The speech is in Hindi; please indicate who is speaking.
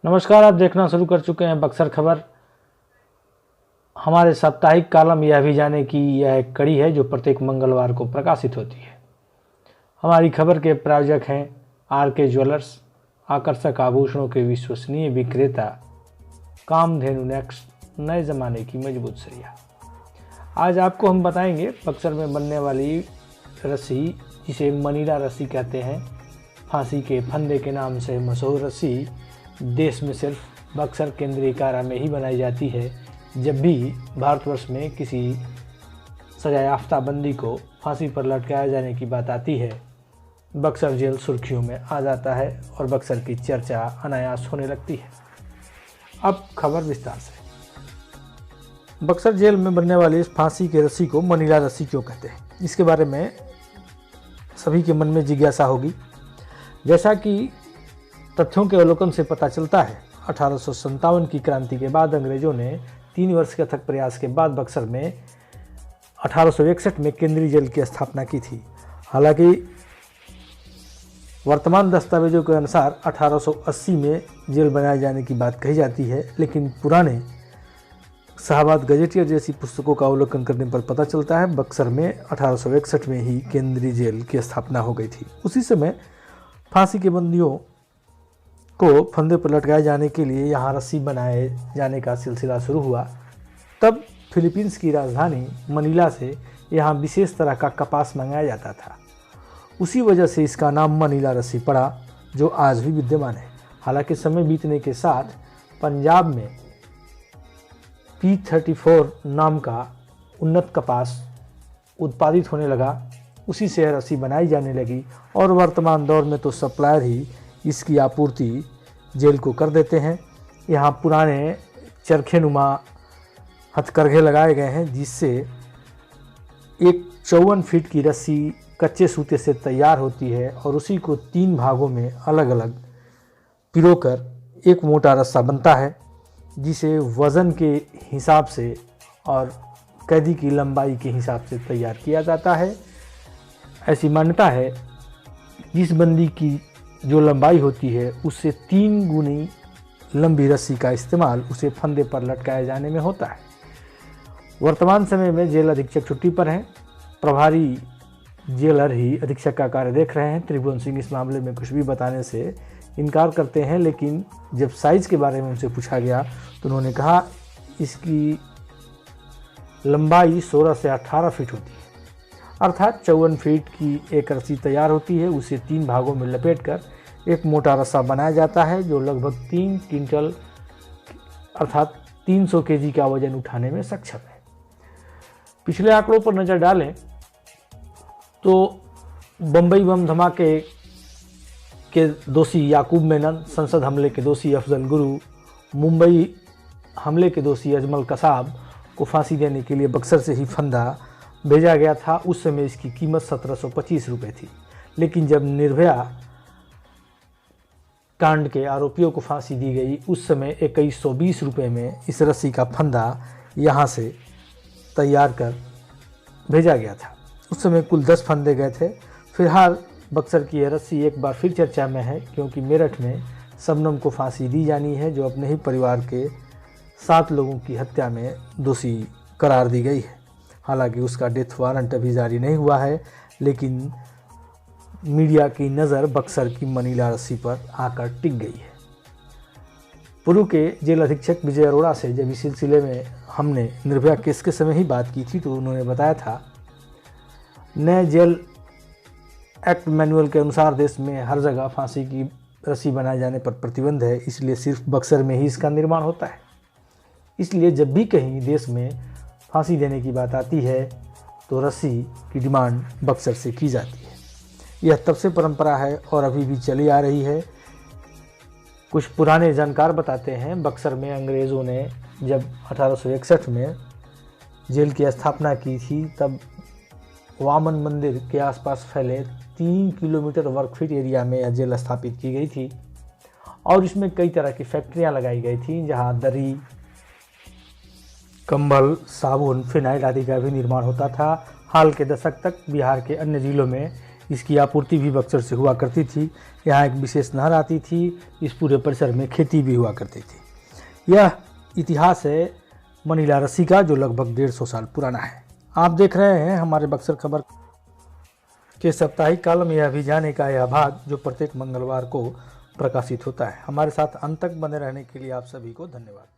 Speaker 1: नमस्कार, आप देखना शुरू कर चुके हैं बक्सर खबर। हमारे साप्ताहिक कॉलम यह भी जाने की यह एक कड़ी है जो प्रत्येक मंगलवार को प्रकाशित होती है। हमारी खबर के प्रायोजक हैं आर.के. ज्वेलर्स, आकर्षक आभूषणों के विश्वसनीय विक्रेता, कामधेनु नेक्स्ट, नए ज़माने की मजबूत सरिया। आज आपको हम बताएंगे बक्सर में बनने वाली रस्सी, जिसे मनीला रस्सी कहते हैं। फांसी के फंदे के नाम से मशहूर रस्सी देश में सिर्फ बक्सर केंद्रीय कारा में ही बनाई जाती है। जब भी भारतवर्ष में किसी सजा याफ्ता बंदी को फांसी पर लटकाए जाने की बात आती है, बक्सर जेल सुर्खियों में आ जाता है और बक्सर की चर्चा अनायास होने लगती है। अब खबर विस्तार से। बक्सर जेल में बनने वाली इस फांसी की रस्सी को मनीला रस्सी क्यों कहते हैं, इसके बारे में सभी के मन में जिज्ञासा होगी। जैसा कि तथ्यों के अवलोकन से पता चलता है, 1857 की क्रांति के बाद अंग्रेजों ने 3 वर्ष के अथक प्रयास के बाद बक्सर में 1861 में केंद्रीय जेल की स्थापना की थी। हालांकि वर्तमान दस्तावेजों के अनुसार 1880 में जेल बनाए जाने की बात कही जाती है, लेकिन पुराने शाहबाद गजेटियर जैसी पुस्तकों का अवलोकन करने पर पता चलता है बक्सर में 1861 में ही केंद्रीय जेल की स्थापना हो गई थी। उसी समय फांसी के बंदियों को फंदे पर लटकाए जाने के लिए यहाँ रस्सी बनाए जाने का सिलसिला शुरू हुआ। तब फिलीपींस की राजधानी मनीला से यहाँ विशेष तरह का कपास मंगाया जाता था। उसी वजह से इसका नाम मनीला रस्सी पड़ा, जो आज भी विद्यमान है। हालांकि समय बीतने के साथ पंजाब में P34 नाम का उन्नत कपास उत्पादित होने लगा। उसी से रस्सी बनाई जाने लगी और वर्तमान दौर में तो सप्लायर ही इसकी आपूर्ति जेल को कर देते हैं। यहाँ पुराने चरखे-नुमा हथकरघे लगाए गए हैं, जिससे एक 54 फीट की रस्सी कच्चे सूते से तैयार होती है और उसी को 3 भागों में अलग अलग पिरोकर एक मोटा रस्सा बनता है, जिसे वज़न के हिसाब से और कैदी की लंबाई के हिसाब से तैयार किया जाता है। ऐसी मान्यता है, जिस बंदी की जो लंबाई होती है उससे 3 गुनी लंबी रस्सी का इस्तेमाल उसे फंदे पर लटकाए जाने में होता है। वर्तमान समय में जेल अधीक्षक छुट्टी पर हैं। प्रभारी जेलर ही अधीक्षक का कार्य देख रहे हैं। त्रिभुवन सिंह इस मामले में कुछ भी बताने से इनकार करते हैं, लेकिन जब साइज़ के बारे में उनसे पूछा गया तो उन्होंने कहा इसकी लंबाई 16 से 18 फीट होती है। अर्थात 54 फीट की एक रस्सी तैयार होती है, उसे 3 भागों में लपेटकर एक मोटा रस्सा बनाया जाता है, जो लगभग 3 क्विंटल अर्थात 300 केजी का वजन उठाने में सक्षम है। पिछले आंकड़ों पर नज़र डालें तो बम्बई बम धमाके के दोषी याकूब मेनन, संसद हमले के दोषी अफजल गुरु, मुंबई हमले के दोषी अजमल कसाब को फांसी देने के लिए बक्सर से ही फंदा भेजा गया था। उस समय इसकी कीमत 1725 रुपये थी, लेकिन जब निर्भया कांड के आरोपियों को फांसी दी गई उस समय 2120 रुपये में इस रस्सी का फंदा यहाँ से तैयार कर भेजा गया था। उस समय कुल 10 फंदे गए थे। फिलहाल बक्सर की यह रस्सी एक बार फिर चर्चा में है, क्योंकि मेरठ में शबनम को फांसी दी जानी है, जो अपने ही परिवार के 7 लोगों की हत्या में दोषी करार दी गई है। हालांकि उसका डेथ वारंट अभी जारी नहीं हुआ है, लेकिन मीडिया की नज़र बक्सर की मनीला रस्सी पर आकर टिक गई है। पूर्व के जेल अधीक्षक विजय अरोड़ा से जब इस सिलसिले में हमने निर्भया केस के समय ही बात की थी तो उन्होंने बताया था, नए जेल एक्ट मैनुअल के अनुसार देश में हर जगह फांसी की रस्सी बनाए जाने पर प्रतिबंध है, इसलिए सिर्फ बक्सर में ही इसका निर्माण होता है। इसलिए जब भी कहीं देश में फांसी देने की बात आती है तो रस्सी की डिमांड बक्सर से की जाती है। यह तब से परंपरा है और अभी भी चली आ रही है। कुछ पुराने जानकार बताते हैं, बक्सर में अंग्रेज़ों ने जब 1861 में जेल की स्थापना की थी, तब वामन मंदिर के आसपास फैले 3 किलोमीटर वर्ग फीट एरिया में यह जेल स्थापित की गई थी और इसमें कई तरह की फैक्ट्रियां लगाई गई थी, जहां दरी, कंबल, साबुन, फिनाइल आदि का भी निर्माण होता था। हाल के दशक तक बिहार के अन्य जिलों में इसकी आपूर्ति भी बक्सर से हुआ करती थी। यहाँ एक विशेष नहर आती थी, इस पूरे परिसर में खेती भी हुआ करती थी। यह इतिहास है मनीला रस्सी का, जो लगभग 150 साल पुराना है। आप देख रहे हैं हमारे बक्सर खबर के साप्ताहिक कॉलम यह भी जाने का यह भाग, जो प्रत्येक मंगलवार को प्रकाशित होता है। हमारे साथ अंत तक बने रहने के लिए आप सभी को धन्यवाद।